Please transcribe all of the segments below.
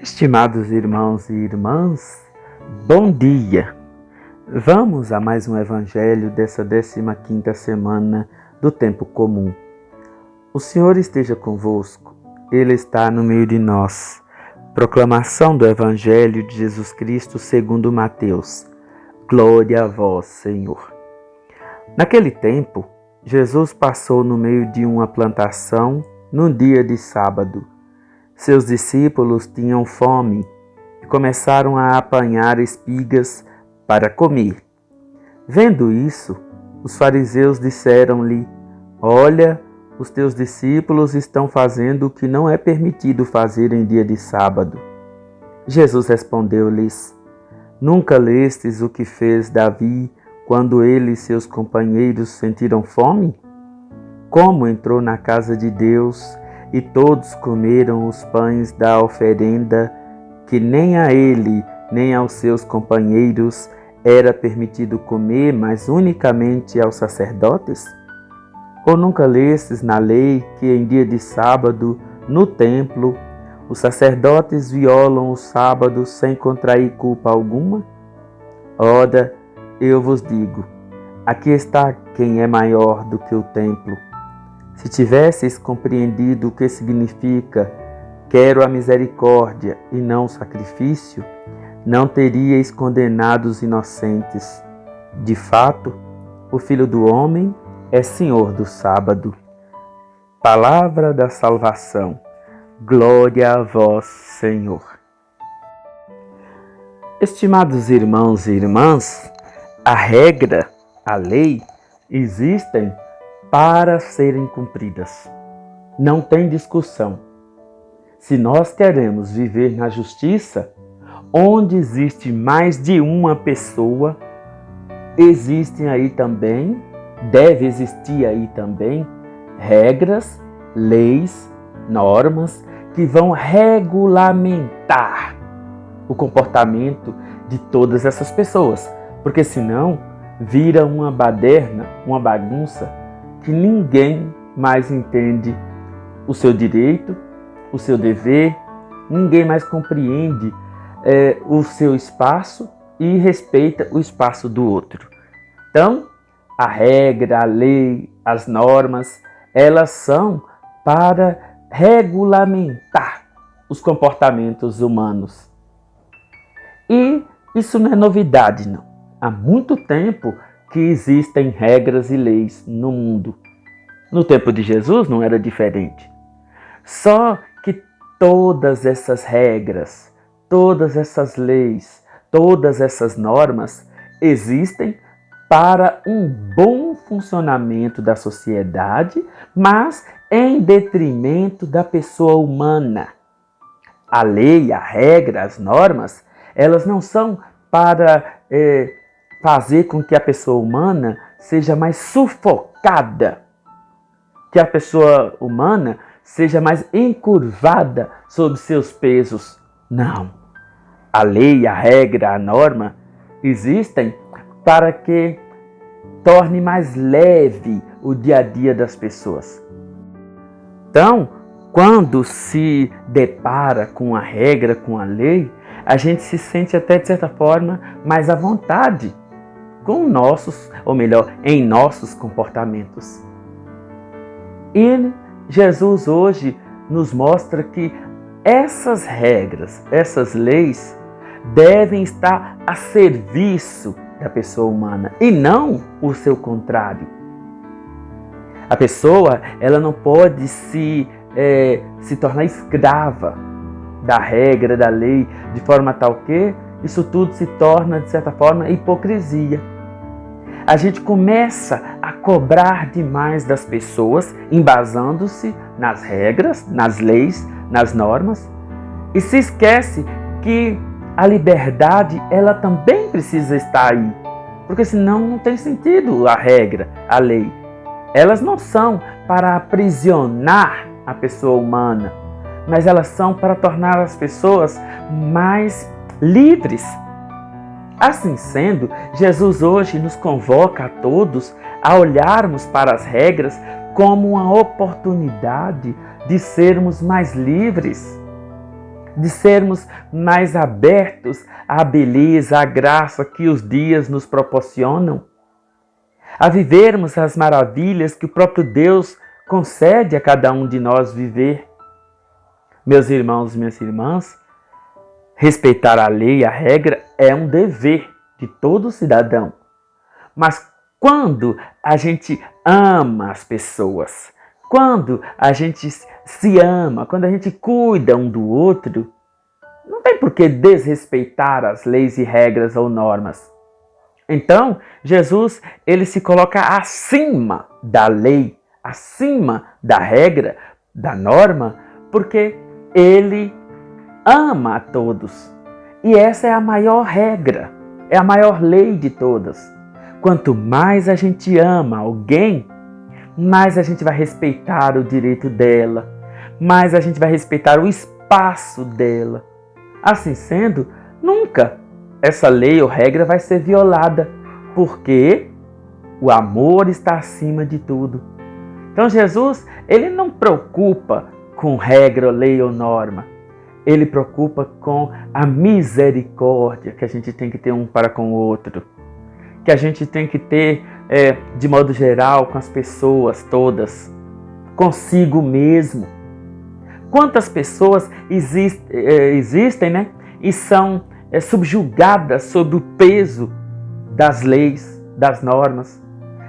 Estimados irmãos e irmãs, bom dia! Vamos a mais um evangelho dessa 15ª semana do tempo comum. O Senhor esteja convosco, Ele está no meio de nós. Proclamação do Evangelho de Jesus Cristo segundo Mateus. Glória a vós, Senhor. Naquele tempo, Jesus passou no meio de uma plantação num dia de sábado. Seus discípulos tinham fome e começaram a apanhar espigas para comer. Vendo isso, os fariseus disseram-lhe: Olha, os teus discípulos estão fazendo o que não é permitido fazer em dia de sábado. Jesus respondeu-lhes: Nunca lestes o que fez Davi quando ele e seus companheiros sentiram fome? Como entrou na casa de Deus e todos comeram os pães da oferenda, que nem a ele nem aos seus companheiros era permitido comer, mas unicamente aos sacerdotes? Ou nunca lestes na lei que em dia de sábado, no templo, os sacerdotes violam o sábado sem contrair culpa alguma? Ora, eu vos digo, aqui está quem é maior do que o templo. Se tivesseis compreendido o que significa quero a misericórdia e não o sacrifício, não teríeis condenado os inocentes. De fato, o Filho do Homem é Senhor do sábado. Palavra da salvação. Glória a vós, Senhor. Estimados irmãos e irmãs, a regra, a lei, existem para serem cumpridas. Não tem discussão. Se nós queremos viver na justiça, onde existe mais de uma pessoa, existem aí também, deve existir aí também, regras, leis, normas que vão regulamentar o comportamento de todas essas pessoas. Porque senão vira uma baderna, uma bagunça, que ninguém mais entende o seu direito, o seu dever, ninguém mais compreende o seu espaço e respeita o espaço do outro. Então, a regra, a lei, as normas, elas são para regulamentar os comportamentos humanos. E isso não é novidade, não. Há muito tempo que existem regras e leis no mundo. No tempo de Jesus não era diferente. Só que todas essas regras, todas essas leis, todas essas normas existem para um bom funcionamento da sociedade, mas em detrimento da pessoa humana. A lei, a regra, as normas, elas não são para fazer com que a pessoa humana seja mais sufocada, que a pessoa humana seja mais encurvada sob seus pesos. Não. A lei, a regra, a norma existem para que torne mais leve o dia a dia das pessoas. Então, quando se depara com a regra, com a lei, a gente se sente até de certa forma mais à vontade com nossos, ou melhor, em nossos comportamentos. E Jesus hoje nos mostra que essas regras, essas leis devem estar a serviço da pessoa humana e não o seu contrário. A pessoa, ela não pode se tornar escrava da regra, da lei, de forma tal que isso tudo se torna, de certa forma, hipocrisia. A gente começa a cobrar demais das pessoas, embasando-se nas regras, nas leis, nas normas, e se esquece que a liberdade, ela também precisa estar aí, porque senão não tem sentido a regra, a lei. Elas não são para aprisionar a pessoa humana, mas elas são para tornar as pessoas mais livres. Assim sendo, Jesus hoje nos convoca a todos a olharmos para as regras como uma oportunidade de sermos mais livres. de sermos mais abertos à beleza, à graça que os dias nos proporcionam, a vivermos as maravilhas que o próprio Deus concede a cada um de nós viver. Meus irmãos e minhas irmãs, respeitar a lei e a regra é um dever de todo cidadão. Mas quando a gente ama as pessoas, quando a gente se ama, quando a gente cuida um do outro, não tem por que desrespeitar as leis e regras ou normas. Então, Jesus, ele se coloca acima da lei, acima da regra, da norma, porque ele ama a todos. E essa é a maior regra, é a maior lei de todas. Quanto mais a gente ama alguém, mais a gente vai respeitar o direito dela, mais a gente vai respeitar o espaço dela. Assim sendo, nunca essa lei ou regra vai ser violada, porque o amor está acima de tudo. Então Jesus, ele não preocupa com regra, lei ou norma. Ele preocupa com a misericórdia que a gente tem que ter um para com o outro, que a gente tem que ter, de modo geral, com as pessoas todas, consigo mesmo. Quantas pessoas existem, né, e são subjugadas sob o peso das leis, das normas,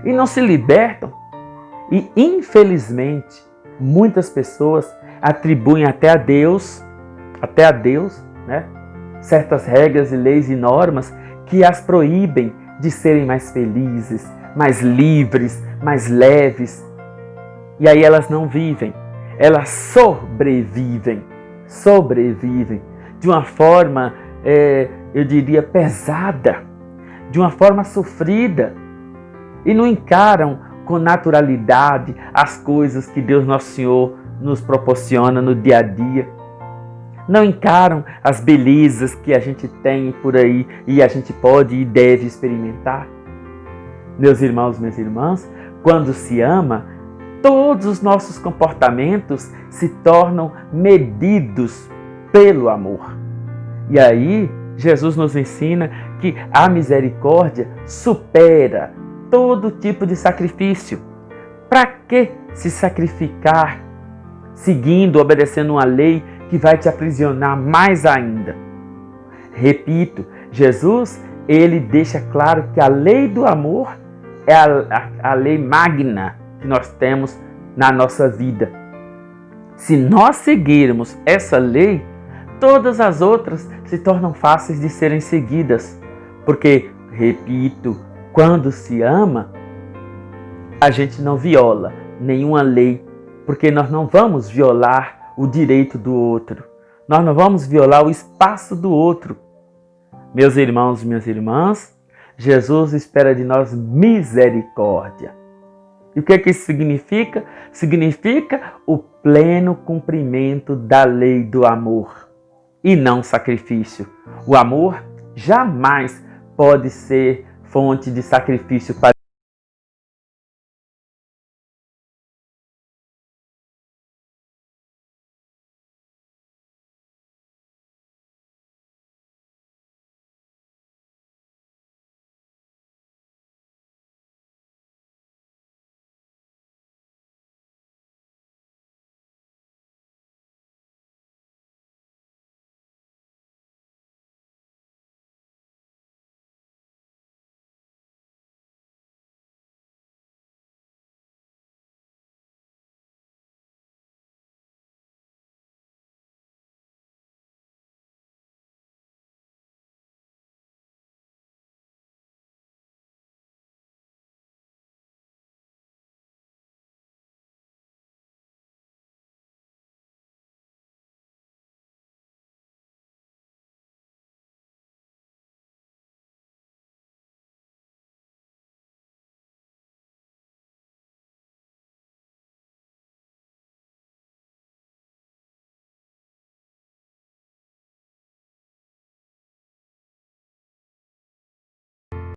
e não se libertam. E, infelizmente, muitas pessoas atribuem até a Deus, né, certas regras e leis e normas que as proíbem de serem mais felizes, mais livres, mais leves. E aí elas não vivem, elas sobrevivem de uma forma, eu diria, pesada, de uma forma sofrida, e não encaram com naturalidade as coisas que Deus Nosso Senhor nos proporciona no dia a dia. Não encaram as belezas que a gente tem por aí e a gente pode e deve experimentar. Meus irmãos, minhas irmãs, quando se ama, todos os nossos comportamentos se tornam medidos pelo amor. E aí, Jesus nos ensina que a misericórdia supera todo tipo de sacrifício. Para que se sacrificar seguindo, obedecendo uma lei que vai te aprisionar mais ainda? Repito, Jesus, ele deixa claro que a lei do amor é a lei magna que nós temos na nossa vida. Se nós seguirmos essa lei, todas as outras se tornam fáceis de serem seguidas. Porque, repito, quando se ama, a gente não viola nenhuma lei, porque nós não vamos violar o direito do outro. Nós não vamos violar o espaço do outro. Meus irmãos e minhas irmãs, Jesus espera de nós misericórdia. E o que é que isso significa? Significa o pleno cumprimento da lei do amor e não sacrifício. O amor jamais pode ser fonte de sacrifício para